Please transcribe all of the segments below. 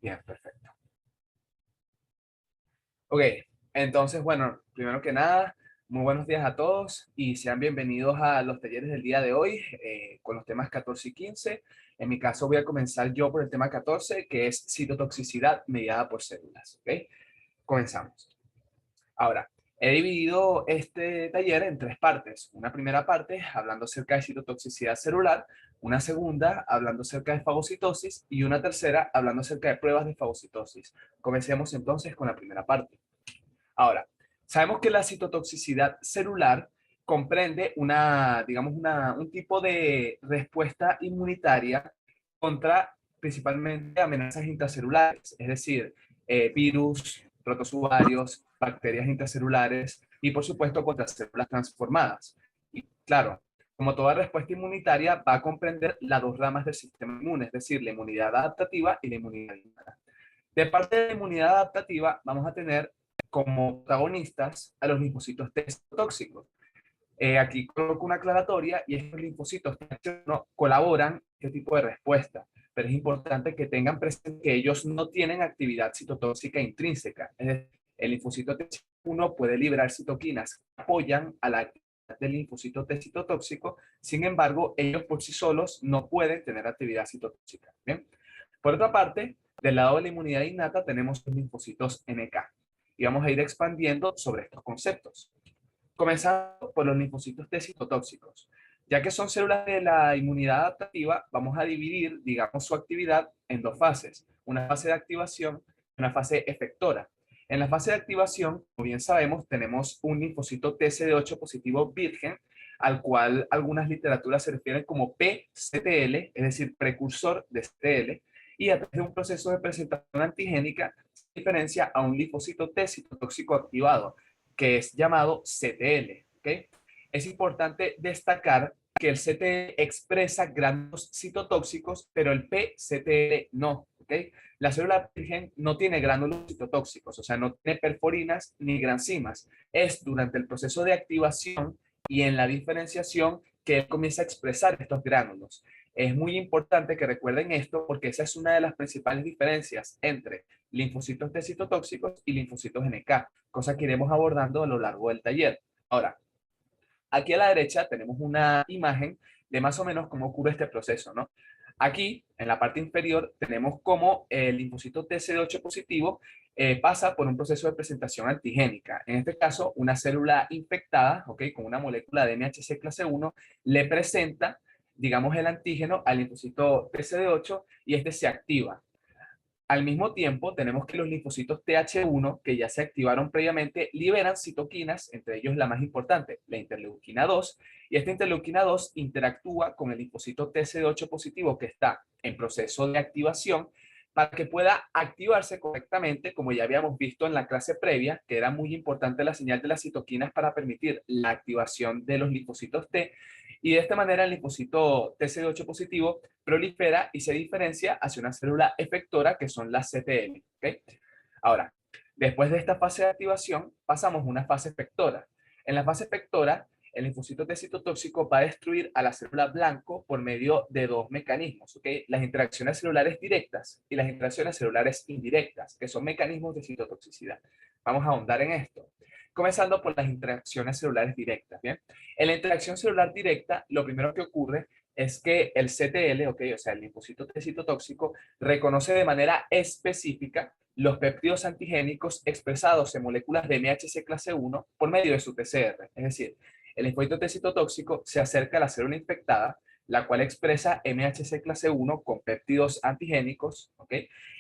Bien, perfecto. Ok, entonces, bueno, primero que nada, muy buenos días a todos y sean bienvenidos a los talleres del día de hoy con los temas 14 y 15. En mi caso voy a comenzar yo por el tema 14, que es citotoxicidad mediada por células. Ok, comenzamos. Ahora, he dividido este taller en tres partes. Una primera parte hablando acerca de citotoxicidad celular, una segunda hablando acerca de fagocitosis y una tercera hablando acerca de pruebas de fagocitosis. Comencemos entonces con la primera parte. Ahora, sabemos que la citotoxicidad celular comprende digamos, un tipo de respuesta inmunitaria contra principalmente amenazas intracelulares, es decir, virus, protozoarios, bacterias intracelulares y por supuesto contra células transformadas. Y claro, como toda respuesta inmunitaria va a comprender las dos ramas del sistema inmune, es decir, la inmunidad adaptativa y la inmunidad innata. De parte de la inmunidad adaptativa vamos a tener como protagonistas a los linfocitos T tóxicos. Aquí coloco una aclaratoria y es que los linfocitos T no colaboran en este tipo de respuesta, pero es importante que tengan presente que ellos no tienen actividad citotóxica intrínseca. Es decir, el linfocito T1 puede liberar citoquinas que apoyan a la actividad del linfocito T citotóxico, sin embargo, ellos por sí solos no pueden tener actividad citotóxica. ¿Bien? Por otra parte, del lado de la inmunidad innata tenemos los linfocitos NK y vamos a ir expandiendo sobre estos conceptos. Comenzando por los linfocitos T citotóxicos. Ya que son células de la inmunidad adaptativa, vamos a dividir, digamos, su actividad en dos fases. Una fase de activación y una fase efectora. En la fase de activación, como bien sabemos, tenemos un linfocito TCD8 positivo virgen, al cual algunas literaturas se refieren como PCTL, es decir, precursor de CTL, y a través de un proceso de presentación antigénica se diferencia a un linfocito T citotóxico activado, que es llamado CTL. ¿Okay? Es importante destacar que el CTL expresa gránulos citotóxicos, pero el PCTL no. ¿Okay? La célula virgen no tiene gránulos citotóxicos, o sea, no tiene perforinas ni granzimas. Es durante el proceso de activación y en la diferenciación que él comienza a expresar estos gránulos. Es muy importante que recuerden esto porque esa es una de las principales diferencias entre linfocitos T citotóxicos y linfocitos NK, cosa que iremos abordando a lo largo del taller. Ahora, aquí a la derecha tenemos una imagen de más o menos cómo ocurre este proceso, ¿no? Aquí, en la parte inferior, tenemos cómo el linfocito TCD8 positivo pasa por un proceso de presentación antigénica. En este caso, una célula infectada, ¿ok? Con una molécula de MHC clase 1, le presenta, digamos, el antígeno al linfocito TCD8 y este se activa. Al mismo tiempo, tenemos que los linfocitos TH1, que ya se activaron previamente, liberan citoquinas, entre ellos la más importante, la interleuquina 2, y esta interleuquina 2 interactúa con el linfocito TCD8 positivo que está en proceso de activación para que pueda activarse correctamente, como ya habíamos visto en la clase previa, que era muy importante la señal de las citoquinas para permitir la activación de los linfocitos T, y de esta manera el linfocito TCD8 positivo prolifera y se diferencia hacia una célula efectora que son las CTL. ¿Okay? Ahora, después de esta fase de activación, pasamos a una fase efectora. En la fase efectora, el linfocito T citotóxico va a destruir a la célula blanco por medio de dos mecanismos, ¿okay? Las interacciones celulares directas y las interacciones celulares indirectas, que son mecanismos de citotoxicidad. Vamos a ahondar en esto. Comenzando por las interacciones celulares directas, ¿bien? En la interacción celular directa, lo primero que ocurre es que el CTL, okay, o sea, el linfocito T citotóxico, reconoce de manera específica los péptidos antigénicos expresados en moléculas de MHC clase 1 por medio de su TCR. Es decir, el linfocito T citotóxico se acerca a la célula infectada, la cual expresa MHC clase 1 con péptidos antigénicos, ¿ok?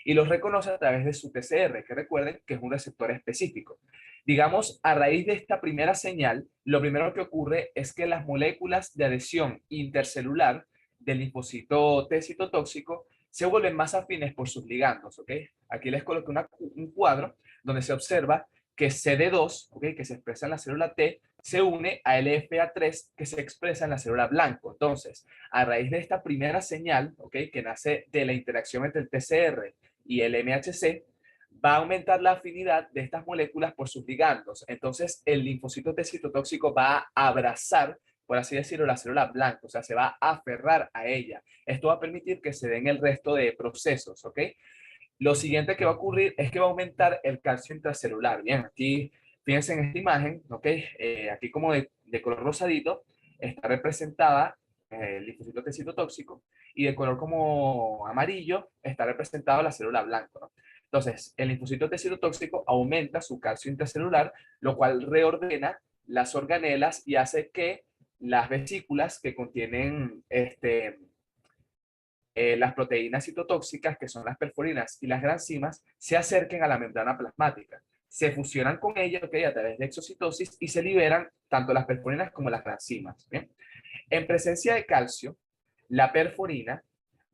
Y los reconoce a través de su TCR, que recuerden que es un receptor específico. Digamos, a raíz de esta primera señal, lo primero que ocurre es que las moléculas de adhesión intercelular del linfocito T citotóxico se vuelven más afines por sus ligandos, ¿ok? Aquí les coloqué un cuadro donde se observa que CD2, ¿ok? Que se expresa en la célula T, se une a LFA3 que se expresa en la célula blanco. Entonces, a raíz de esta primera señal, ¿ok? Que nace de la interacción entre el TCR y el MHC, va a aumentar la afinidad de estas moléculas por sus ligandos. Entonces, el linfocito T citotóxico va a abrazar, por así decirlo, la célula blanca, o sea, se va a aferrar a ella. Esto va a permitir que se den el resto de procesos, ¿ok? lo siguiente que va a ocurrir es que va a aumentar el calcio intracelular. Bien, aquí fíjense en esta imagen, ¿ok? Aquí como de color rosadito está representada el linfocito T citotóxico y de color como amarillo está representado la célula blanca, ¿no? Entonces, el linfocito T citotóxico aumenta su calcio intracelular, lo cual reordena las organelas y hace que las vesículas que contienen las proteínas citotóxicas, que son las perforinas y las granzimas, se acerquen a la membrana plasmática. Se fusionan con ella, ¿okay? A través de exocitosis y se liberan tanto las perforinas como las granzimas. ¿Bien? En presencia de calcio, la perforina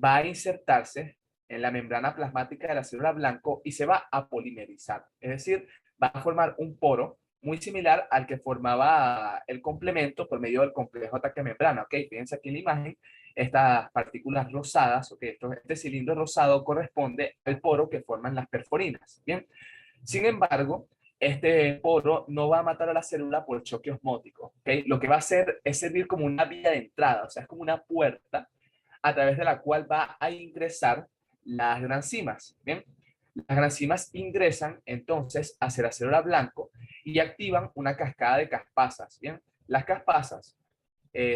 va a insertarse en la membrana plasmática de la célula blanco y se va a polimerizar. Es decir, va a formar un poro muy similar al que formaba el complemento por medio del complejo ataque-membrana. ¿Ok? Fíjense aquí en la imagen, estas partículas rosadas, ¿ok? Este cilindro rosado corresponde al poro que forman las perforinas. Bien, sin embargo, este poro no va a matar a la célula por choque osmótico. ¿Okay? Lo que va a hacer es servir como una vía de entrada, o sea, es como una puerta a través de la cual va a ingresar las granzimas. ¿Bien? Las granzimas ingresan entonces hacia la célula blanco y activan una cascada de caspasas. ¿Bien? Las caspasas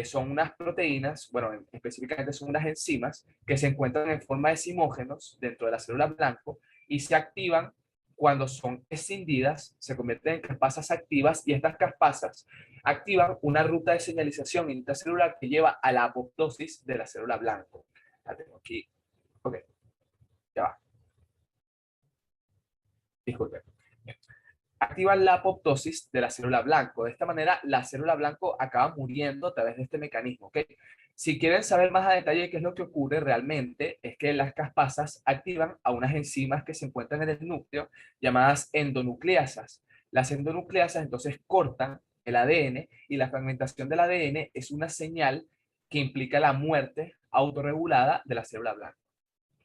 son unas proteínas, bueno, específicamente son unas enzimas que se encuentran en forma de zimógenos dentro de la célula blanco y se activan cuando son escindidas, se convierten en caspasas activas y estas caspasas activan una ruta de señalización intracelular que lleva a la apoptosis de la célula blanco. La tengo aquí. Ok, ya va. Disculpe. Activan la apoptosis de la célula blanco. De esta manera, la célula blanco acaba muriendo a través de este mecanismo. ¿Okay? Si quieren saber más a detalle qué es lo que ocurre realmente, es que las caspasas activan a unas enzimas que se encuentran en el núcleo llamadas endonucleasas. Las endonucleasas entonces cortan el ADN y la fragmentación del ADN es una señal que implica la muerte autorregulada de la célula blanca.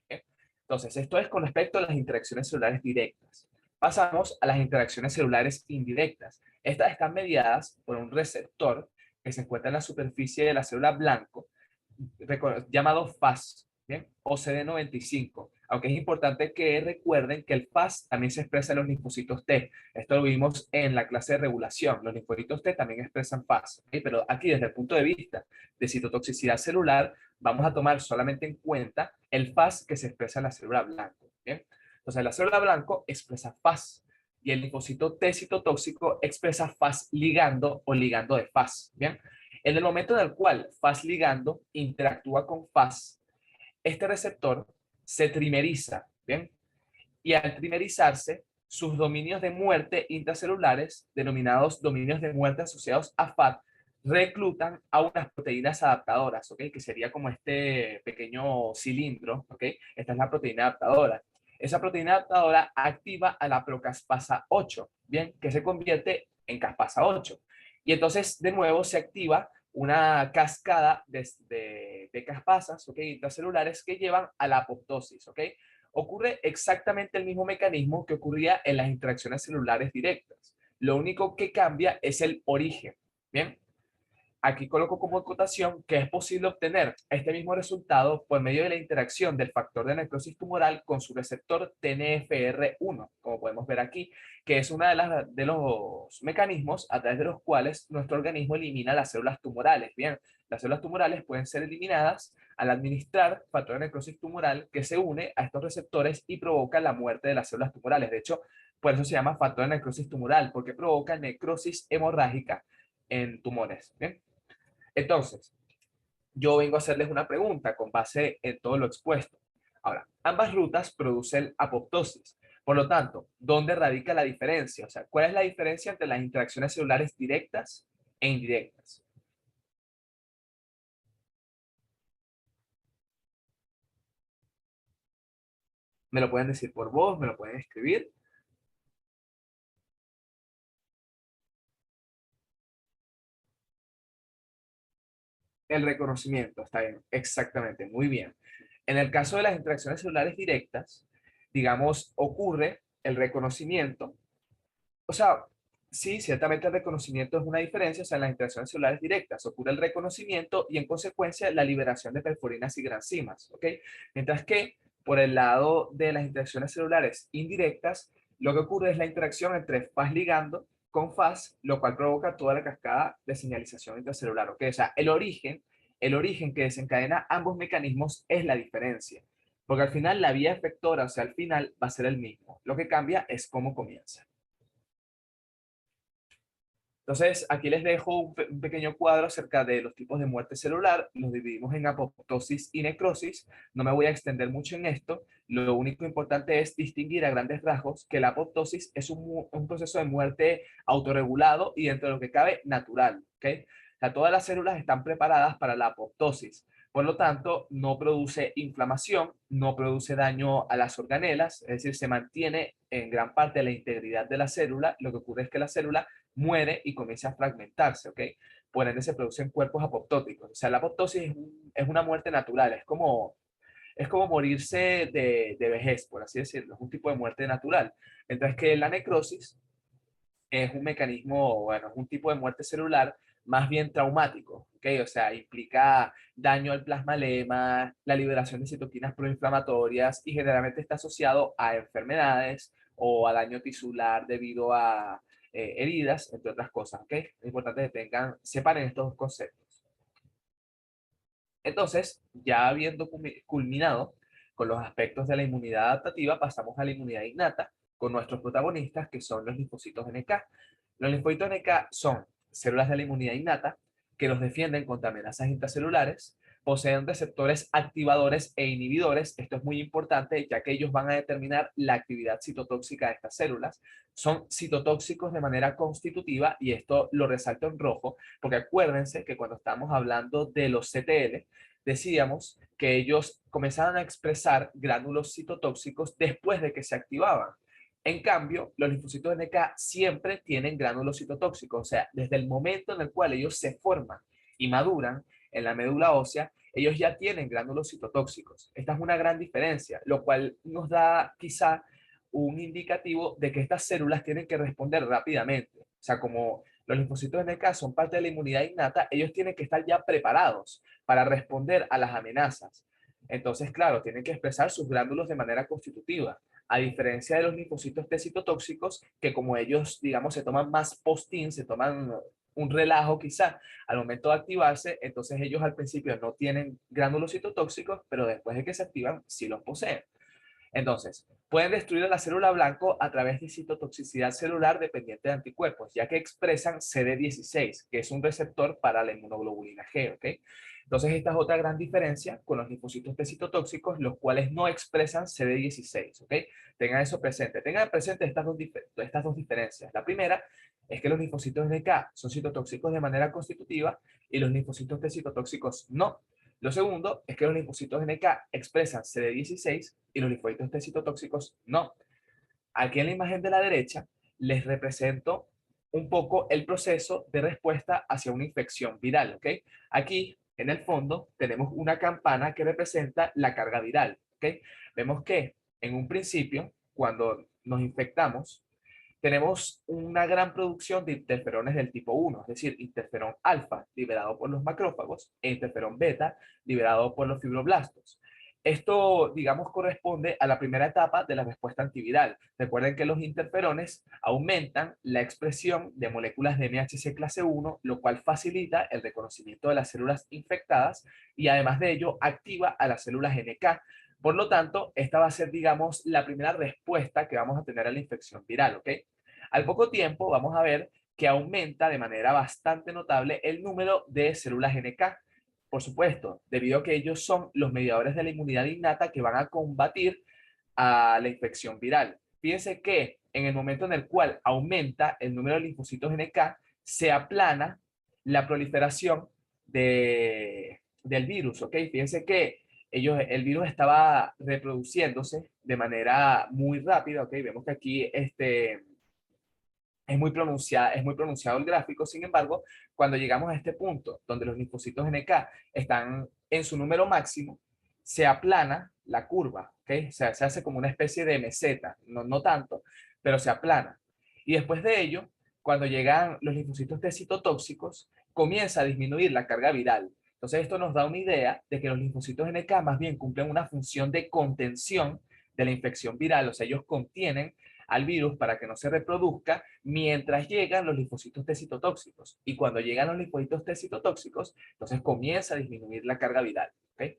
¿Okay? Entonces, esto es con respecto a las interacciones celulares directas. Pasamos a las interacciones celulares indirectas. Estas están mediadas por un receptor que se encuentra en la superficie de la célula blanco, llamado FAS, ¿bien? O CD95. Aunque es importante que recuerden que el FAS también se expresa en los linfocitos T. Esto lo vimos en la clase de regulación. Los linfocitos T también expresan FAS. ¿Okay? Pero aquí, desde el punto de vista de citotoxicidad celular, vamos a tomar solamente en cuenta el FAS que se expresa en la célula blanco. ¿Bien? Entonces, la célula blanco expresa FAS y el linfocito T citotóxico expresa FAS ligando o ligando de FAS. ¿Bien? En el momento en el cual FAS ligando interactúa con FAS, este receptor se trimeriza, ¿bien? Y al trimerizarse, sus dominios de muerte intracelulares, denominados dominios de muerte asociados a FAT, reclutan a unas proteínas adaptadoras, ¿ok? Que sería como este pequeño cilindro, ¿ok? Esta es la proteína adaptadora. Esa proteína adaptadora activa a la procaspasa 8, ¿bien? Que se convierte en caspasa 8. Y entonces, de nuevo, se activa una cascada de caspasas, ¿ok? Intracelulares que llevan a la apoptosis, ¿ok? Ocurre exactamente el mismo mecanismo que ocurría en las interacciones celulares directas. Lo único que cambia es el origen. Bien, aquí coloco como acotación que es posible obtener este mismo resultado por medio de la interacción del factor de necrosis tumoral con su receptor TNFR1, como podemos ver aquí, que es uno de los mecanismos a través de los cuales nuestro organismo elimina las células tumorales. Bien, las células tumorales pueden ser eliminadas al administrar factor de necrosis tumoral que se une a estos receptores y provoca la muerte de las células tumorales. De hecho, por eso se llama factor de necrosis tumoral, porque provoca necrosis hemorrágica en tumores. ¿Bien? Entonces, yo vengo a hacerles una pregunta con base en todo lo expuesto. Ahora, ambas rutas producen apoptosis. Por lo tanto, ¿dónde radica la diferencia? O sea, ¿cuál es la diferencia entre las interacciones celulares directas e indirectas? Me lo pueden decir por voz, me lo pueden escribir. El reconocimiento, está bien, exactamente, muy bien. En el caso de las interacciones celulares directas, digamos, ocurre el reconocimiento. O sea, sí, ciertamente el reconocimiento es una diferencia, o sea, en las interacciones celulares directas ocurre el reconocimiento y en consecuencia la liberación de perforinas y granzimas, ¿ok? Mientras que por el lado de las interacciones celulares indirectas, lo que ocurre es la interacción entre Fas ligando con Fas, lo cual provoca toda la cascada de señalización intracelular. ¿Ok? O sea, el origen que desencadena ambos mecanismos es la diferencia. Porque al final la vía efectora, o sea, al final va a ser el mismo. Lo que cambia es cómo comienza. Entonces, aquí les dejo un pequeño cuadro acerca de los tipos de muerte celular. Los dividimos en apoptosis y necrosis. No me voy a extender mucho en esto. Lo único importante es distinguir a grandes rasgos que la apoptosis es un proceso de muerte autorregulado y dentro de lo que cabe natural. ¿Okay? O sea, todas las células están preparadas para la apoptosis. Por lo tanto, no produce inflamación, no produce daño a las organelas, es decir, se mantiene en gran parte la integridad de la célula. Lo que ocurre es que la célula muere y comienza a fragmentarse, ¿ok? Por ende se producen cuerpos apoptóticos. O sea, la apoptosis es una muerte natural, es como morirse de vejez, por así decirlo, es un tipo de muerte natural. Mientras que la necrosis es un mecanismo, bueno, es un tipo de muerte celular más bien traumático, ¿ok? O sea, implica daño al plasma-lema, la liberación de citoquinas proinflamatorias y generalmente está asociado a enfermedades o a daño tisular debido a heridas, entre otras cosas, ¿ok? Es importante que separen estos dos conceptos. Entonces, ya habiendo culminado con los aspectos de la inmunidad adaptativa, pasamos a la inmunidad innata con nuestros protagonistas, que son los linfocitos NK. Los linfocitos NK son células de la inmunidad innata que los defienden contra amenazas intracelulares, poseen receptores activadores e inhibidores. Esto es muy importante, ya que ellos van a determinar la actividad citotóxica de estas células. Son citotóxicos de manera constitutiva, y esto lo resalto en rojo, porque acuérdense que cuando estamos hablando de los CTL, decíamos que ellos comenzaban a expresar gránulos citotóxicos después de que se activaban. En cambio, los linfocitos NK siempre tienen gránulos citotóxicos, o sea, desde el momento en el cual ellos se forman y maduran en la médula ósea, ellos ya tienen gránulos citotóxicos. Esta es una gran diferencia, lo cual nos da quizá un indicativo de que estas células tienen que responder rápidamente. O sea, como los linfocitos NK son parte de la inmunidad innata, ellos tienen que estar ya preparados para responder a las amenazas. Entonces, claro, tienen que expresar sus glánulos de manera constitutiva, a diferencia de los linfocitos T citotóxicos, que como ellos, digamos, se toman más postín, se toman un relajo quizá al momento de activarse, entonces ellos al principio no tienen gránulos citotóxicos, pero después de que se activan, sí los poseen. Entonces, pueden destruir a la célula blanco a través de citotoxicidad celular dependiente de anticuerpos, ya que expresan CD16, que es un receptor para la inmunoglobulina G, ¿ok? Entonces, esta es otra gran diferencia con los linfocitos T citotóxicos, los cuales no expresan CD16, ¿ok? Tengan eso presente. Tengan presente estas dos diferencias. La primera es que los linfocitos NK son citotóxicos de manera constitutiva y los linfocitos T citotóxicos no. Lo segundo es que los linfocitos NK expresan CD16 y los linfocitos T citotóxicos no. Aquí en la imagen de la derecha les represento un poco el proceso de respuesta hacia una infección viral, ¿ok? Aquí en el fondo tenemos una campana que representa la carga viral, ¿ok? Vemos que en un principio, cuando nos infectamos, tenemos una gran producción de interferones del tipo 1, es decir, interferón alfa liberado por los macrófagos e interferón beta liberado por los fibroblastos. Esto, digamos, corresponde a la primera etapa de la respuesta antiviral. Recuerden que los interferones aumentan la expresión de moléculas de MHC clase 1, lo cual facilita el reconocimiento de las células infectadas y además de ello activa a las células NK. Por lo tanto, esta va a ser, digamos, la primera respuesta que vamos a tener a la infección viral, ¿ok? Al poco tiempo vamos a ver que aumenta de manera bastante notable el número de células NK. Por supuesto, debido a que ellos son los mediadores de la inmunidad innata que van a combatir a la infección viral. Fíjense que en el momento en el cual aumenta el número de linfocitos NK, se aplana la proliferación del virus, ¿ok? Fíjense que el virus estaba reproduciéndose de manera muy rápida, ¿ok? Vemos que aquí es muy pronunciado el gráfico. Sin embargo, cuando llegamos a este punto donde los linfocitos NK están en su número máximo, se aplana la curva, ¿ok? O sea, se hace como una especie de meseta, no tanto, pero se aplana. Y después de ello, cuando llegan los linfocitos T citotóxicos, comienza a disminuir la carga viral. Entonces esto nos da una idea de que los linfocitos NK más bien cumplen una función de contención de la infección viral, o sea, ellos contienen al virus para que no se reproduzca mientras llegan los linfocitos T citotóxicos. Y cuando llegan los linfocitos T citotóxicos, entonces comienza a disminuir la carga viral. ¿Okay?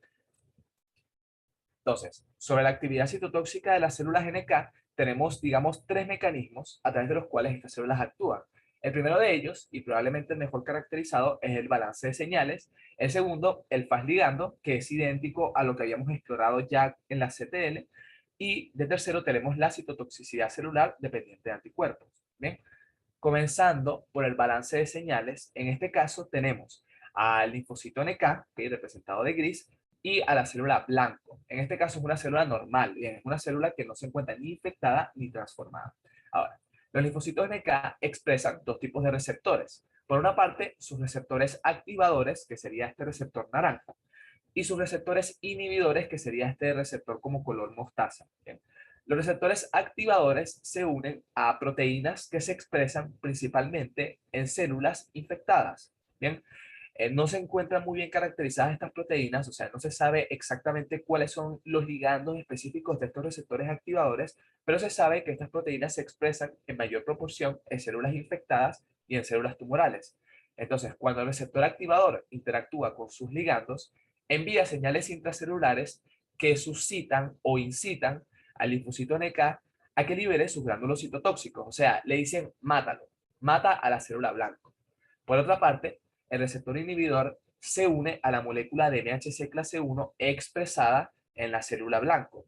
Entonces, sobre la actividad citotóxica de las células NK, tenemos, digamos, tres mecanismos a través de los cuales estas células actúan. El primero de ellos, y probablemente el mejor caracterizado, es el balance de señales. El segundo, el Fas ligando, que es idéntico a lo que habíamos explorado ya en la CTL. Y de tercero tenemos la citotoxicidad celular dependiente de anticuerpos. Bien, comenzando por el balance de señales, en este caso tenemos al linfocito NK, que es representado de gris, y a la célula blanco. En este caso es una célula normal, bien, es una célula que no se encuentra ni infectada ni transformada. Ahora, los linfocitos NK expresan dos tipos de receptores. Por una parte, sus receptores activadores, que sería este receptor naranja, y sus receptores inhibidores, que sería este receptor como color mostaza. Bien. Los receptores activadores se unen a proteínas que se expresan principalmente en células infectadas. Bien, no se encuentran muy bien caracterizadas estas proteínas, o sea, no se sabe exactamente cuáles son los ligandos específicos de estos receptores activadores, pero se sabe que estas proteínas se expresan en mayor proporción en células infectadas y en células tumorales. Entonces, cuando el receptor activador interactúa con sus ligandos, envía señales intracelulares que suscitan o incitan al linfocito NK a que libere sus gránulos citotóxicos, o sea, le dicen mátalo, mata a la célula blanco. Por otra parte, el receptor inhibidor se une a la molécula de MHC clase 1 expresada en la célula blanco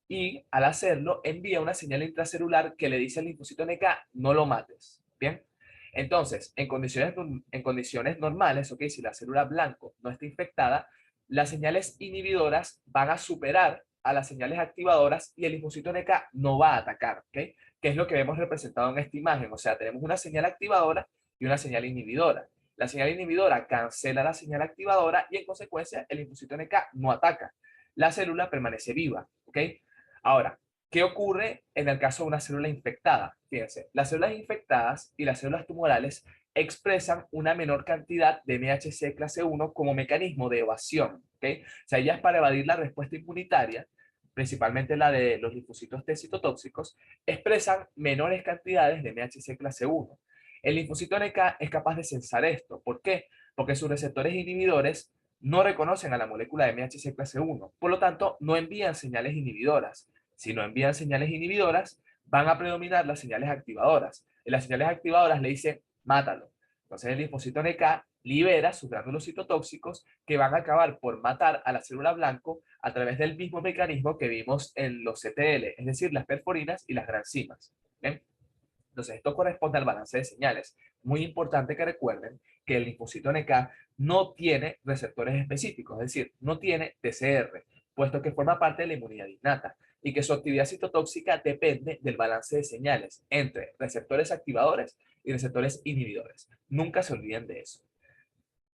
y al hacerlo envía una señal intracelular que le dice al linfocito NK no lo mates. Bien, entonces en condiciones normales, ok, si la célula blanco no está infectada, las señales inhibidoras van a superar a las señales activadoras y el linfocito NK no va a atacar, ¿ok? Que es lo que vemos representado en esta imagen. O sea, tenemos una señal activadora y una señal inhibidora. La señal inhibidora cancela la señal activadora y en consecuencia el linfocito NK no ataca. La célula permanece viva, ¿ok? Ahora, ¿qué ocurre en el caso de una célula infectada? Fíjense, las células infectadas y las células tumorales expresan una menor cantidad de MHC clase 1 como mecanismo de evasión. ¿Okay? O sea, ellas para evadir la respuesta inmunitaria, principalmente la de los linfocitos T citotóxicos, expresan menores cantidades de MHC clase 1. El linfocito NK es capaz de censar esto. ¿Por qué? Porque sus receptores inhibidores no reconocen a la molécula de MHC clase 1, por lo tanto no envían señales inhibidoras. Si no envían señales inhibidoras, van a predominar las señales activadoras. Y las señales activadoras le dicen, mátalo. Entonces el linfocito NK libera sus gránulos citotóxicos que van a acabar por matar a la célula blanco a través del mismo mecanismo que vimos en los CTL, es decir, las perforinas y las granzimas. ¿Bien? Entonces, esto corresponde al balance de señales. Muy importante que recuerden que el linfocito NK no tiene receptores específicos, es decir, no tiene TCR, puesto que forma parte de la inmunidad innata y que su actividad citotóxica depende del balance de señales entre receptores activadores y receptores inhibidores. Nunca se olviden de eso.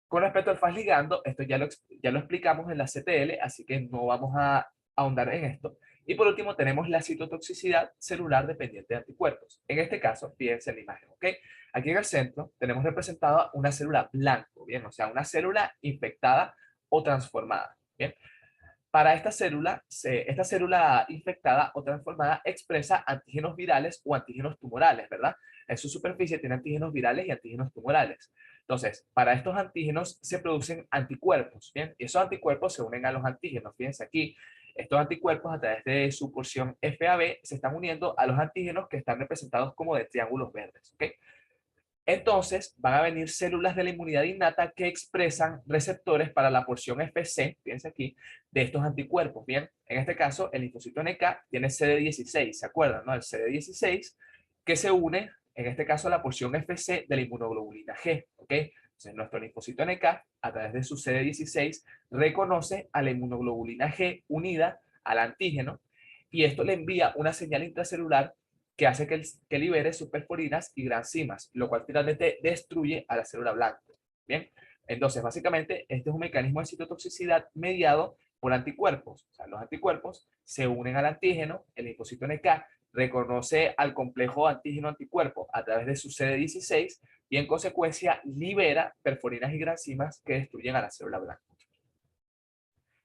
Con respecto al fast ligando, esto ya lo explicamos en la CTL, así que no vamos a ahondar en esto. Y por último tenemos la citotoxicidad celular dependiente de anticuerpos. En este caso, fíjense en la imagen, ¿ok? Aquí en el centro tenemos representada una célula blanco, ¿bien? O sea, una célula infectada o transformada, ¿bien? Para esta célula infectada o transformada expresa antígenos virales o antígenos tumorales, ¿verdad? En su superficie tiene antígenos virales y antígenos tumorales. Entonces, para estos antígenos se producen anticuerpos, ¿bien? Y esos anticuerpos se unen a los antígenos. Fíjense aquí, estos anticuerpos a través de su porción FAB se están uniendo a los antígenos que están representados como de triángulos verdes, ¿ok? Entonces van a venir células de la inmunidad innata que expresan receptores para la porción FC, fíjense aquí, de estos anticuerpos. Bien, en este caso el linfocito NK tiene CD16, ¿se acuerdan? ¿No? El CD16 que se une, en este caso, a la porción FC de la inmunoglobulina G. ¿Ok? Entonces nuestro linfocito NK, a través de su CD16, reconoce a la inmunoglobulina G unida al antígeno y esto le envía una señal intracelular que hace que libere superforinas y granzimas, lo cual finalmente destruye a la célula blanca. Bien, entonces básicamente este es un mecanismo de citotoxicidad mediado por anticuerpos. O sea, los anticuerpos se unen al antígeno, el linfocito NK reconoce al complejo antígeno-anticuerpo a través de su CD16, y en consecuencia libera perforinas y granzimas que destruyen a la célula blanca.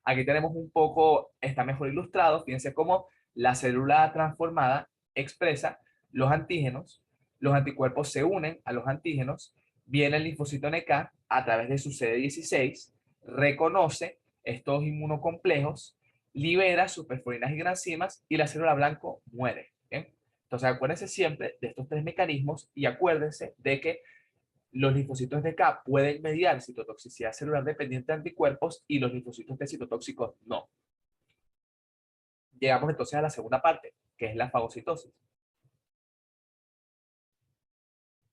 Aquí tenemos un poco, está mejor ilustrado, fíjense cómo la célula transformada expresa los antígenos, los anticuerpos se unen a los antígenos, viene el linfocito NK a través de su CD16, reconoce estos inmunocomplejos, libera sus perforinas y granzimas y la célula blanco muere. ¿Bien? Entonces acuérdense siempre de estos tres mecanismos y acuérdense de que los linfocitos de K pueden mediar citotoxicidad celular dependiente de anticuerpos y los linfocitos T citotóxicos no. Llegamos entonces a la segunda parte, que es la fagocitosis.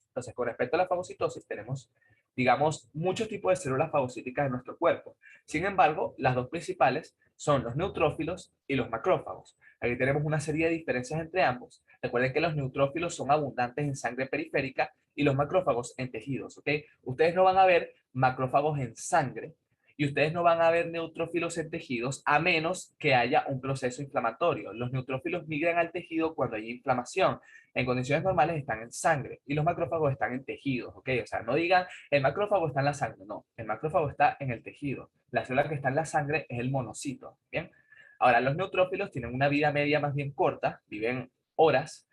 Entonces, con respecto a la fagocitosis, tenemos, digamos, muchos tipos de células fagocíticas en nuestro cuerpo. Sin embargo, las dos principales son los neutrófilos y los macrófagos. Aquí tenemos una serie de diferencias entre ambos. Recuerden que los neutrófilos son abundantes en sangre periférica y los macrófagos en tejidos, ¿ok? Ustedes no van a ver macrófagos en sangre y ustedes no van a ver neutrófilos en tejidos a menos que haya un proceso inflamatorio. Los neutrófilos migran al tejido cuando hay inflamación. En condiciones normales están en sangre y los macrófagos están en tejidos, ¿ok? O sea, no digan el macrófago está en la sangre, no, el macrófago está en el tejido. La célula que está en la sangre es el monocito, ¿bien? Ahora, los neutrófilos tienen una vida media más bien corta, viven horas,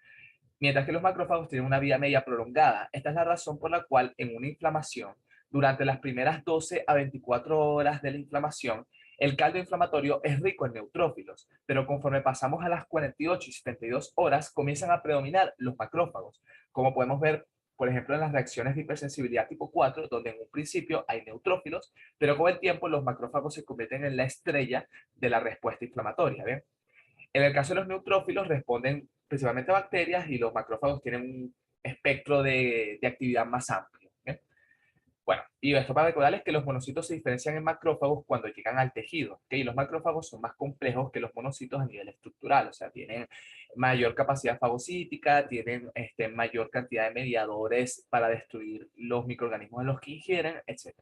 mientras que los macrófagos tienen una vida media prolongada. Esta es la razón por la cual en una inflamación, durante las primeras 12 a 24 horas de la inflamación, el caldo inflamatorio es rico en neutrófilos, pero conforme pasamos a las 48 y 72 horas, comienzan a predominar los macrófagos, como podemos ver, por ejemplo, en las reacciones de hipersensibilidad tipo 4, donde en un principio hay neutrófilos, pero con el tiempo los macrófagos se convierten en la estrella de la respuesta inflamatoria, ¿bien? En el caso de los neutrófilos responden principalmente a bacterias y los macrófagos tienen un espectro de actividad más amplio. ¿Bien? Bueno, y esto para recordarles que los monocitos se diferencian en macrófagos cuando llegan al tejido, ¿ok? Y los macrófagos son más complejos que los monocitos a nivel estructural, o sea, tienen mayor capacidad fagocítica, tienen mayor cantidad de mediadores para destruir los microorganismos en los que ingieren, etc.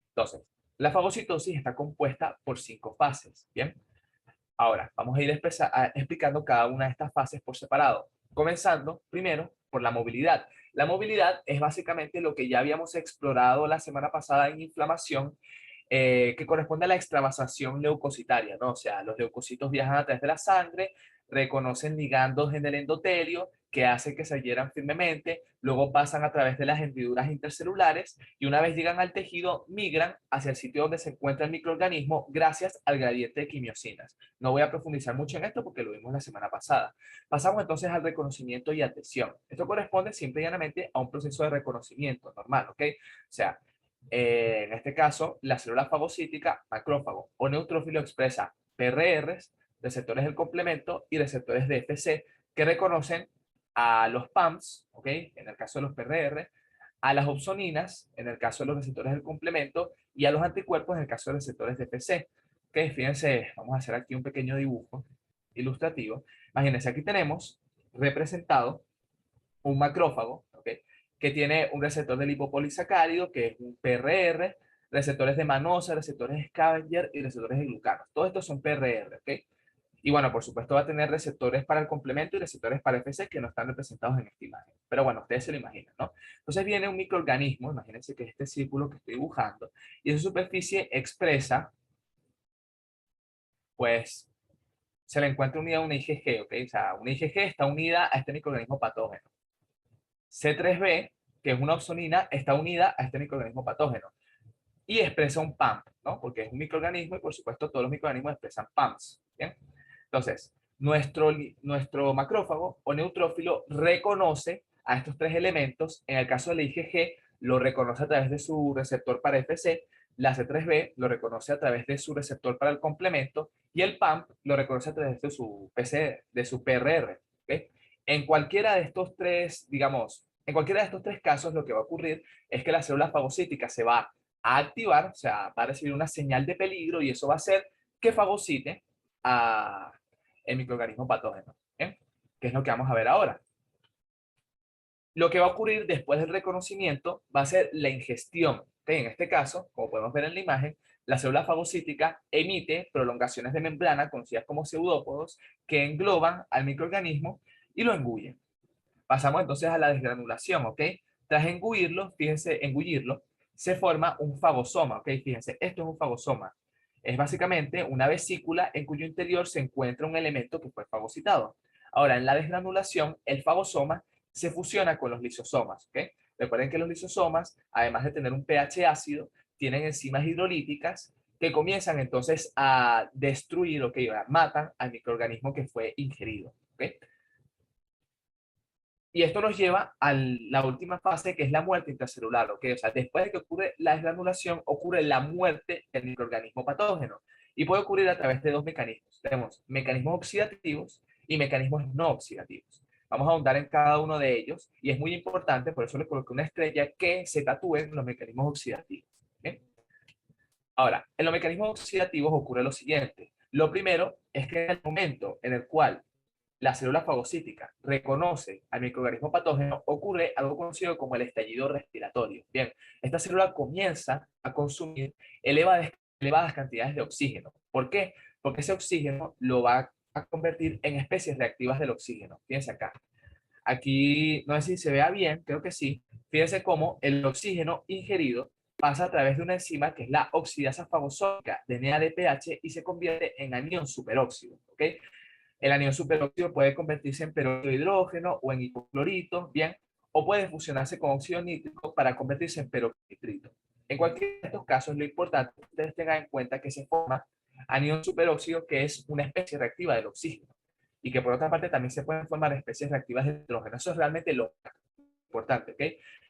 Entonces, la fagocitosis está compuesta por 5 fases, ¿bien? Ahora, vamos a ir explicando cada una de estas fases por separado, comenzando primero por la movilidad. La movilidad es básicamente lo que ya habíamos explorado la semana pasada en inflamación, que corresponde a la extravasación leucocitaria, ¿no? O sea, los leucocitos viajan a través de la sangre, reconocen ligandos en el endotelio que hacen que se adhieran firmemente, luego pasan a través de las hendiduras intercelulares y una vez llegan al tejido, migran hacia el sitio donde se encuentra el microorganismo gracias al gradiente de quimiosinas. No voy a profundizar mucho en esto porque lo vimos la semana pasada. Pasamos entonces al reconocimiento y adhesión. Esto corresponde simple y llanamente a un proceso de reconocimiento normal, ¿ok? O sea, en este caso, la célula fagocítica, macrófago o neutrófilo expresa PRRs, receptores del complemento y receptores de FC que reconocen a los PAMs, ¿ok? En el caso de los PRR, a las opsoninas, en el caso de los receptores del complemento, y a los anticuerpos en el caso de los receptores de FC. ¿Ok? Fíjense, vamos a hacer aquí un pequeño dibujo ilustrativo. Imagínense, aquí tenemos representado un macrófago, ¿ok? Que tiene un receptor de lipopolisacárido, que es un PRR, receptores de manosa, receptores de scavenger y receptores de glucanos. Todos estos son PRR, ¿ok? Y bueno, por supuesto va a tener receptores para el complemento y receptores para FC que no están representados en esta imagen. Pero bueno, ustedes se lo imaginan, ¿no? Entonces viene un microorganismo, imagínense que es este círculo que estoy dibujando, y en su superficie expresa, pues, se le encuentra unida a una IgG, ¿ok? O sea, una IgG está unida a este microorganismo patógeno. C3b, que es una opsonina, está unida a este microorganismo patógeno y expresa un PAMP, ¿no? Porque es un microorganismo y por supuesto todos los microorganismos expresan PAMPs, ¿bien? Entonces, nuestro macrófago o neutrófilo reconoce a estos tres elementos. En el caso de la IgG, lo reconoce a través de su receptor para FC, la C3b lo reconoce a través de su receptor para el complemento y el PAMP lo reconoce a través de su PC, de su PRR. ¿Okay? En cualquiera de estos tres, digamos, en cualquiera de estos tres casos, lo que va a ocurrir es que la célula fagocítica se va a activar, o sea, va a recibir una señal de peligro y eso va a hacer que fagocite a el microorganismo patógeno. ¿Bien? ¿Qué es lo que vamos a ver ahora? Lo que va a ocurrir después del reconocimiento va a ser la ingestión. En este caso, como podemos ver en la imagen, la célula fagocítica emite prolongaciones de membrana conocidas como pseudópodos que engloban al microorganismo y lo engullen. Pasamos entonces a la desgranulación, ¿ok? Tras engullirlo, se forma un fagosoma, ¿ok? Fíjense, esto es un fagosoma. Es básicamente una vesícula en cuyo interior se encuentra un elemento que fue fagocitado. Ahora, en la desgranulación, el fagosoma se fusiona con los lisosomas, ¿ok? Recuerden que los lisosomas, además de tener un pH ácido, tienen enzimas hidrolíticas que comienzan entonces a destruir, ¿ok? Matan al microorganismo que fue ingerido, ¿ok? Y esto nos lleva a la última fase, que es la muerte intracelular, ¿ok? O sea, después de que ocurre la desgranulación, ocurre la muerte del microorganismo patógeno. Y puede ocurrir a través de dos mecanismos. Tenemos mecanismos oxidativos y mecanismos no oxidativos. Vamos a ahondar en cada uno de ellos, y es muy importante, por eso le coloqué una estrella, que se tatúen los mecanismos oxidativos, ¿ok? Ahora, en los mecanismos oxidativos ocurre lo siguiente. Lo primero es que en el momento en el cual la célula fagocítica reconoce al microorganismo patógeno, ocurre algo conocido como el estallido respiratorio. Bien, esta célula comienza a consumir elevadas cantidades de oxígeno. ¿Por qué? Porque ese oxígeno lo va a convertir en especies reactivas del oxígeno. Fíjense acá. Aquí, no sé si se vea bien, creo que sí. Fíjense cómo el oxígeno ingerido pasa a través de una enzima que es la oxidasa fagosómica de NADPH y se convierte en anión superóxido. ¿Ok? El anión superóxido puede convertirse en peróxido de hidrógeno o en hipoclorito, bien, o puede fusionarse con óxido nítrico para convertirse en peróxido de nitrito. En cualquiera de estos casos, lo importante es que ustedes tengan en cuenta que se forma anión superóxido, que es una especie reactiva del oxígeno, y que por otra parte también se pueden formar especies reactivas de nitrógeno. Eso es realmente lo importante, ¿ok?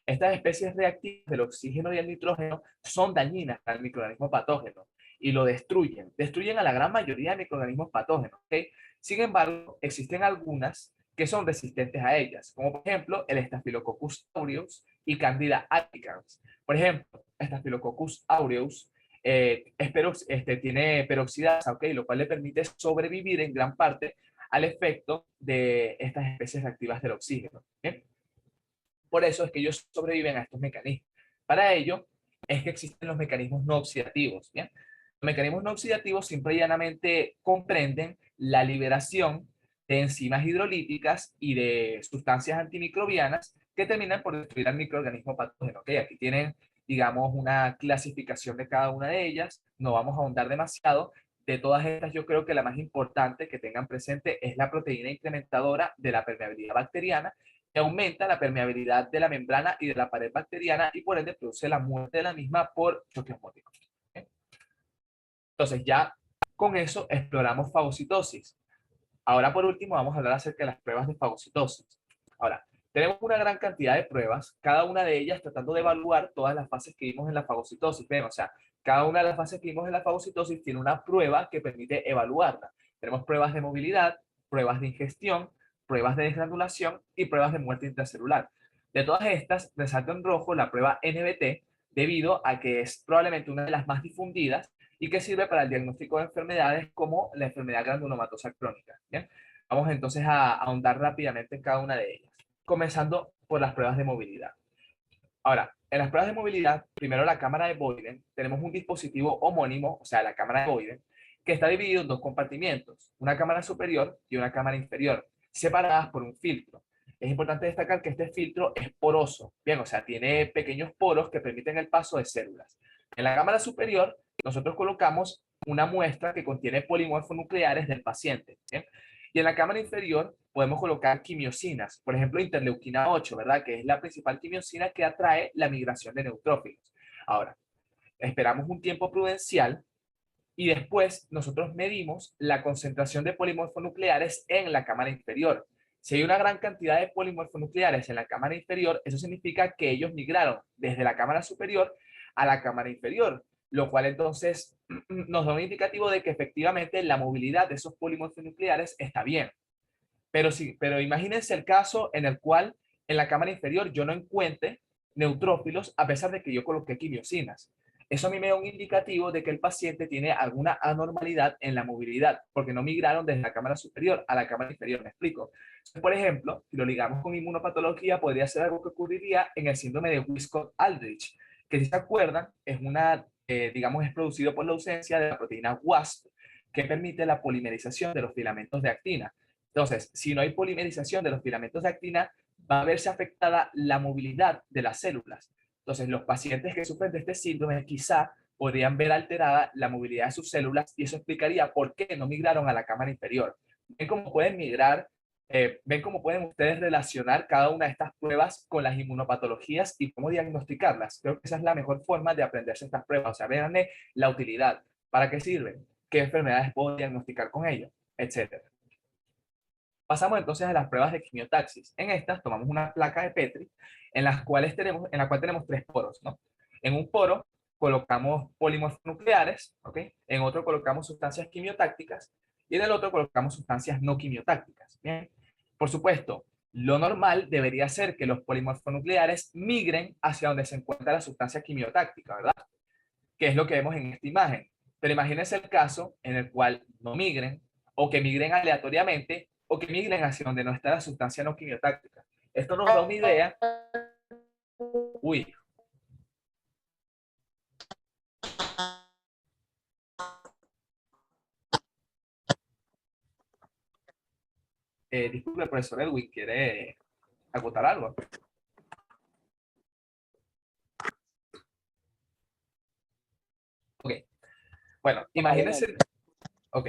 Estas especies reactivas del oxígeno y el nitrógeno son dañinas para el microorganismo patógeno y lo destruyen. Destruyen a la gran mayoría de microorganismos patógenos, ¿ok? Sin embargo, existen algunas que son resistentes a ellas, como por ejemplo el Staphylococcus aureus y Candida albicans. Por ejemplo, Staphylococcus aureus tiene peroxidasa, ¿ok? Lo cual le permite sobrevivir en gran parte al efecto de estas especies reactivas del oxígeno. ¿Bien? Por eso es que ellos sobreviven a estos mecanismos. Para ello es que existen los mecanismos no oxidativos. ¿Bien? Los mecanismos no oxidativos simple y llanamente comprenden la liberación de enzimas hidrolíticas y de sustancias antimicrobianas que terminan por destruir al microorganismo patógeno. ¿Okay? Aquí tienen, digamos, una clasificación de cada una de ellas. No vamos a ahondar demasiado. De todas estas, yo creo que la más importante que tengan presente es la proteína incrementadora de la permeabilidad bacteriana, que aumenta la permeabilidad de la membrana y de la pared bacteriana y por ende produce la muerte de la misma por choque osmótico. Entonces ya con eso exploramos fagocitosis. Ahora por último vamos a hablar acerca de las pruebas de fagocitosis. Ahora, tenemos una gran cantidad de pruebas, cada una de ellas tratando de evaluar todas las fases que vimos en la fagocitosis. Ven, o sea, cada una de las fases que vimos en la fagocitosis tiene una prueba que permite evaluarla. Tenemos pruebas de movilidad, pruebas de ingestión, pruebas de desgranulación y pruebas de muerte intracelular. De todas estas, resalto en rojo la prueba NBT, debido a que es probablemente una de las más difundidas y que sirve para el diagnóstico de enfermedades como la enfermedad granulomatosa crónica. ¿Bien? Vamos entonces a ahondar rápidamente en cada una de ellas, comenzando por las pruebas de movilidad. Ahora, en las pruebas de movilidad, primero la cámara de Boyden, tenemos un dispositivo homónimo, o sea, la cámara de Boyden, que está dividido en dos compartimientos, una cámara superior y una cámara inferior, separadas por un filtro. Es importante destacar que este filtro es poroso, bien, o sea, tiene pequeños poros que permiten el paso de células. En la cámara superior, nosotros colocamos una muestra que contiene polimorfos nucleares del paciente, ¿bien? Y en la cámara inferior podemos colocar quimiosinas, por ejemplo, interleuquina 8, ¿verdad? Que es la principal quimiosina que atrae la migración de neutrófilos. Ahora, esperamos un tiempo prudencial y después nosotros medimos la concentración de polimorfonucleares en la cámara inferior. Si hay una gran cantidad de polimorfonucleares en la cámara inferior, eso significa que ellos migraron desde la cámara superior a la cámara inferior, lo cual entonces nos da un indicativo de que efectivamente la movilidad de esos polimorfonucleares está bien. Pero sí, pero imagínense el caso en el cual en la cámara inferior yo no encuentre neutrófilos a pesar de que yo coloqué quimiosinas. Eso a mí me da un indicativo de que el paciente tiene alguna anormalidad en la movilidad, porque no migraron desde la cámara superior a la cámara inferior, ¿me explico? Por ejemplo, si lo ligamos con inmunopatología, podría ser algo que ocurriría en el síndrome de Wiskott-Aldrich, que si se acuerdan, es una, digamos, es producido por la ausencia de la proteína WASP, que permite la polimerización de los filamentos de actina. Entonces, si no hay polimerización de los filamentos de actina, va a verse afectada la movilidad de las células. Entonces, los pacientes que sufren de este síndrome quizá podrían ver alterada la movilidad de sus células y eso explicaría por qué no migraron a la cámara inferior. ¿Ven cómo pueden migrar? ¿Ven cómo pueden ustedes relacionar cada una de estas pruebas con las inmunopatologías y cómo diagnosticarlas? Creo que esa es la mejor forma de aprenderse estas pruebas. O sea, vean la utilidad, para qué sirven, qué enfermedades puedo diagnosticar con ello, etcétera. Pasamos entonces a las pruebas de quimiotaxis. En estas tomamos una placa de Petri en la cual tenemos tres poros, ¿no? En un poro colocamos polímeros nucleares, ¿ok? En otro colocamos sustancias quimiotácticas y en el otro colocamos sustancias no quimiotácticas, ¿bien? Por supuesto, lo normal debería ser que los polimorfonucleares migren hacia donde se encuentra la sustancia quimiotáctica, ¿verdad? Que es lo que vemos en esta imagen. Pero imagínense el caso en el cual no migren, o que migren aleatoriamente, o que migren hacia donde no está la sustancia no quimiotáctica. Esto nos da una idea. Uy. Disculpe, profesor Edwin, ¿quiere acotar algo? Ok. Bueno, imagínense. Ok,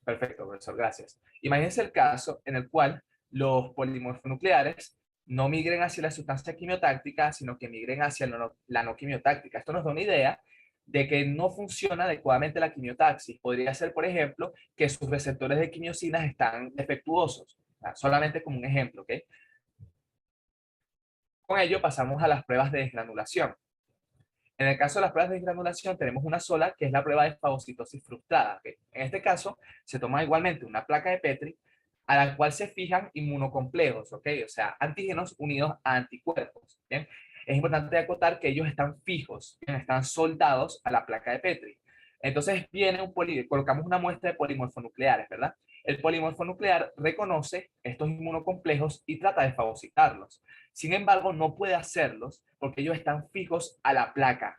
perfecto, profesor, gracias. Imagínense el caso en el cual los polimorfonucleares no migren hacia la sustancia quimiotáctica, sino que migren hacia la no quimiotáctica. Esto nos da una idea de que no funciona adecuadamente la quimiotaxis. Podría ser, por ejemplo, que sus receptores de quimiosinas están defectuosos. Solamente como un ejemplo, ¿ok? Con ello pasamos a las pruebas de desgranulación. En el caso de las pruebas de desgranulación tenemos una sola, que es la prueba de fagocitosis frustrada. ¿Okay? En este caso, se toma igualmente una placa de Petri a la cual se fijan inmunocomplejos, ¿ok? O sea, antígenos unidos a anticuerpos. ¿Bien? Es importante acotar que ellos están fijos, ¿bien? Están soldados a la placa de Petri. Entonces viene colocamos una muestra de polimorfonucleares, ¿verdad? El polimorfonuclear reconoce estos inmunocomplejos y trata de fagocitarlos. Sin embargo, no puede hacerlos porque ellos están fijos a la placa.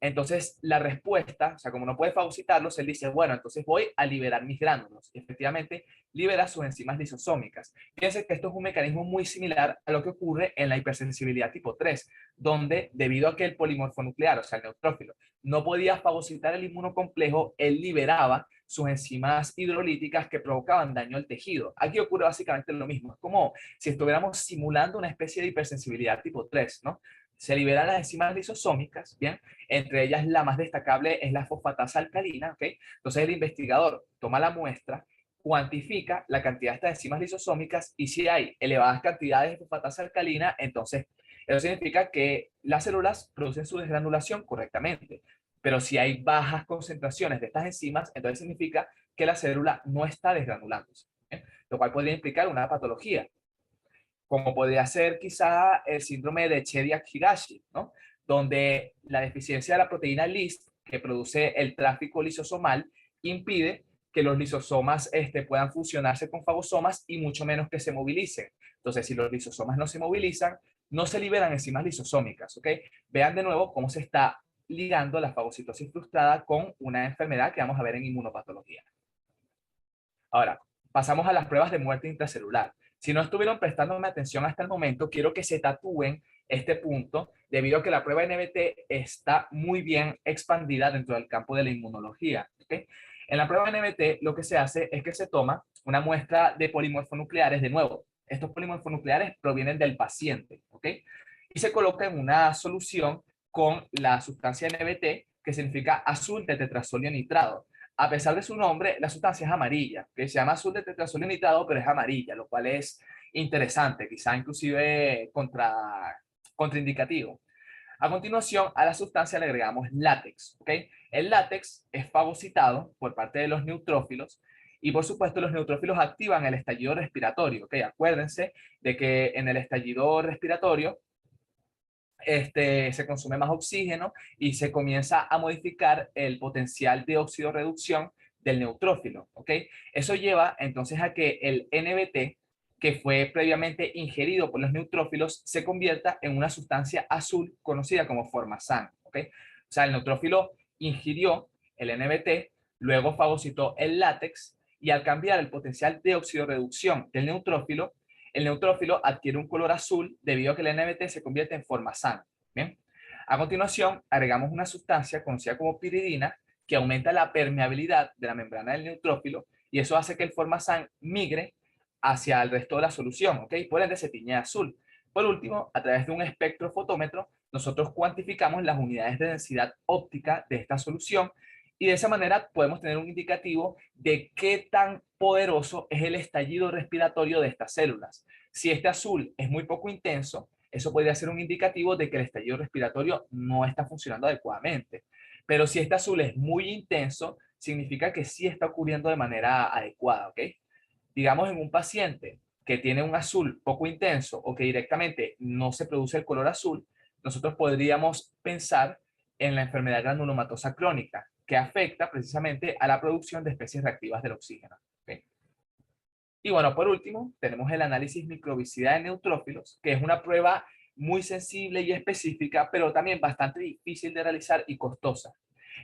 Entonces, la respuesta, o sea, como no puede fagocitarlos, él dice, bueno, entonces voy a liberar mis gránulos. Y efectivamente, libera sus enzimas lisosómicas. Fíjense que esto es un mecanismo muy similar a lo que ocurre en la hipersensibilidad tipo 3, donde debido a que el polimorfonuclear, o sea, el neutrófilo, no podía fagocitar el inmunocomplejo, él liberaba sus enzimas hidrolíticas que provocaban daño al tejido. Aquí ocurre básicamente lo mismo. Es como si estuviéramos simulando una especie de hipersensibilidad tipo 3, ¿no? Se liberan las enzimas lisosómicas, ¿bien? Entre ellas la más destacable es la fosfatasa alcalina, ¿ok? Entonces el investigador toma la muestra, cuantifica la cantidad de estas enzimas lisosómicas y si hay elevadas cantidades de fosfatasa alcalina, entonces eso significa que las células producen su desgranulación correctamente. Pero si hay bajas concentraciones de estas enzimas, entonces significa que la célula no está desgranulándose, ¿eh? Lo cual podría implicar una patología, como podría ser quizá el síndrome de Chediak-Higashi, ¿no? Donde la deficiencia de la proteína LIS, que produce el tráfico lisosomal, impide que los lisosomas puedan fusionarse con fagosomas y mucho menos que se movilicen. Entonces, si los lisosomas no se movilizan, no se liberan enzimas lisosómicas, ¿ok? Vean de nuevo cómo se está ligando la fagocitosis frustrada con una enfermedad que vamos a ver en inmunopatología. Ahora, pasamos a las pruebas de muerte intracelular. Si no estuvieron prestándome atención hasta el momento, quiero que se tatúen este punto, debido a que la prueba NBT está muy bien expandida dentro del campo de la inmunología. ¿Okay? En la prueba NBT lo que se hace es que se toma una muestra de polimorfonucleares de nuevo. Estos polimorfonucleares provienen del paciente, ¿ok? Y se coloca en una solución con la sustancia NBT, que significa azul de tetrasolio nitrado. A pesar de su nombre, la sustancia es amarilla, que se llama azul de tetrasolio nitrado, pero es amarilla, lo cual es interesante, quizá inclusive contraindicativo. A continuación, a la sustancia le agregamos látex, ¿ok? El látex es fagocitado por parte de los neutrófilos y por supuesto los neutrófilos activan el estallido respiratorio, ¿ok? Acuérdense de que en el estallido respiratorio se consume más oxígeno y se comienza a modificar el potencial de oxidorreducción del neutrófilo, ¿ok? Eso lleva entonces a que el NBT, que fue previamente ingerido por los neutrófilos, se convierta en una sustancia azul conocida como formazán, ¿ok? O sea, el neutrófilo ingirió el NBT, luego fagocitó el látex y al cambiar el potencial de oxidorreducción del neutrófilo, el neutrófilo adquiere un color azul debido a que el NBT se convierte en formazán. Bien. A continuación, agregamos una sustancia conocida como piridina que aumenta la permeabilidad de la membrana del neutrófilo y eso hace que el formazán migre hacia el resto de la solución, ¿ok? Por ende se tiñe azul. Por último, a través de un espectrofotómetro, nosotros cuantificamos las unidades de densidad óptica de esta solución y de esa manera podemos tener un indicativo de qué tan poderoso es el estallido respiratorio de estas células. Si este azul es muy poco intenso, eso podría ser un indicativo de que el estallido respiratorio no está funcionando adecuadamente. Pero si este azul es muy intenso, significa que sí está ocurriendo de manera adecuada, ¿ok? Digamos en un paciente que tiene un azul poco intenso o que directamente no se produce el color azul, nosotros podríamos pensar en la enfermedad granulomatosa crónica, que afecta precisamente a la producción de especies reactivas del oxígeno. ¿Okay? Y bueno, por último, tenemos el análisis microbicidad de neutrófilos, que es una prueba muy sensible y específica, pero también bastante difícil de realizar y costosa.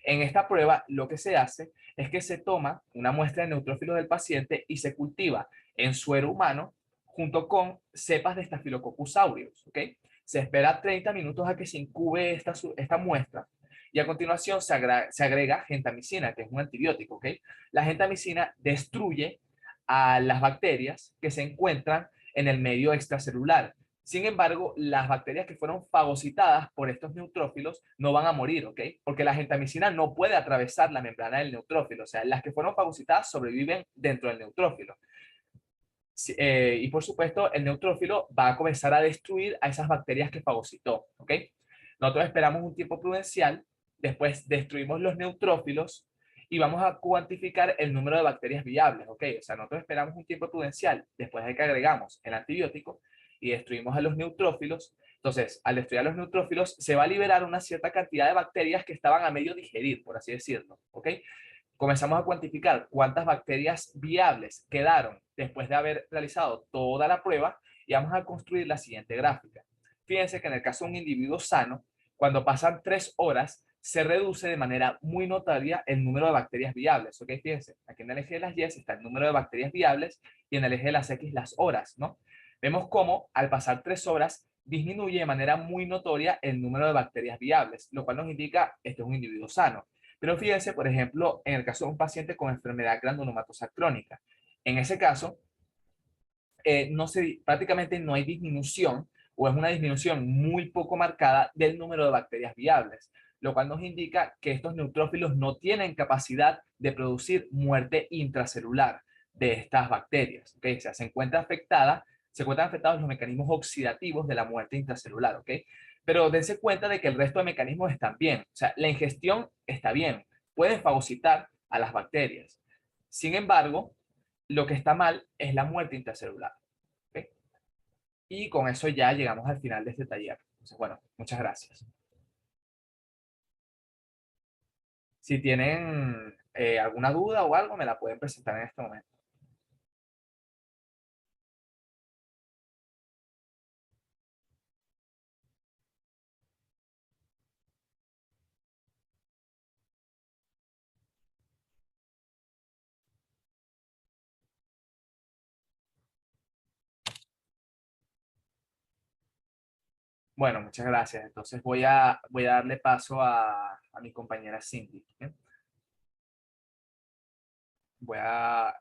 En esta prueba, lo que se hace es que se toma una muestra de neutrófilos del paciente y se cultiva en suero humano junto con cepas de Staphylococcus aureus. ¿Okay? Se espera 30 minutos a que se incube esta muestra y a continuación se agrega gentamicina, que es un antibiótico. ¿Okay? La gentamicina destruye a las bacterias que se encuentran en el medio extracelular. Sin embargo, las bacterias que fueron fagocitadas por estos neutrófilos no van a morir, ¿ok? Porque la gentamicina no puede atravesar la membrana del neutrófilo. O sea, las que fueron fagocitadas sobreviven dentro del neutrófilo. Y por supuesto, el neutrófilo va a comenzar a destruir a esas bacterias que fagocitó, ¿ok? Nosotros esperamos un tiempo prudencial, después destruimos los neutrófilos y vamos a cuantificar el número de bacterias viables, ¿ok? O sea, nosotros esperamos un tiempo prudencial después de que agregamos el antibiótico y destruimos a los neutrófilos. Entonces, al destruir a los neutrófilos, se va a liberar una cierta cantidad de bacterias que estaban a medio digerir, por así decirlo, ¿ok? Comenzamos a cuantificar cuántas bacterias viables quedaron después de haber realizado toda la prueba y vamos a construir la siguiente gráfica. Fíjense que en el caso de un individuo sano, cuando pasan 3 horas, se reduce de manera muy notoria el número de bacterias viables. ¿Ok? Fíjense, aquí en el eje de las Y está el número de bacterias viables y en el eje de las X las horas, ¿no? Vemos cómo al pasar 3 horas disminuye de manera muy notoria el número de bacterias viables, lo cual nos indica que este es un individuo sano. Pero fíjense, por ejemplo, en el caso de un paciente con enfermedad granulomatosa crónica. En ese caso, prácticamente no hay disminución o es una disminución muy poco marcada del número de bacterias viables, lo cual nos indica que estos neutrófilos no tienen capacidad de producir muerte intracelular de estas bacterias. ¿Okay? O sea, se encuentran afectados los mecanismos oxidativos de la muerte intracelular. ¿Okay? Pero dense cuenta de que el resto de mecanismos están bien. O sea, la ingestión está bien. Pueden fagocitar a las bacterias. Sin embargo, lo que está mal es la muerte intracelular. ¿Okay? Y con eso ya llegamos al final de este taller. Entonces, bueno, muchas gracias. Si tienen alguna duda o algo, me la pueden presentar en este momento. Bueno, muchas gracias. Entonces voy a darle paso a mi compañera Cindy. ¿Bien? Voy a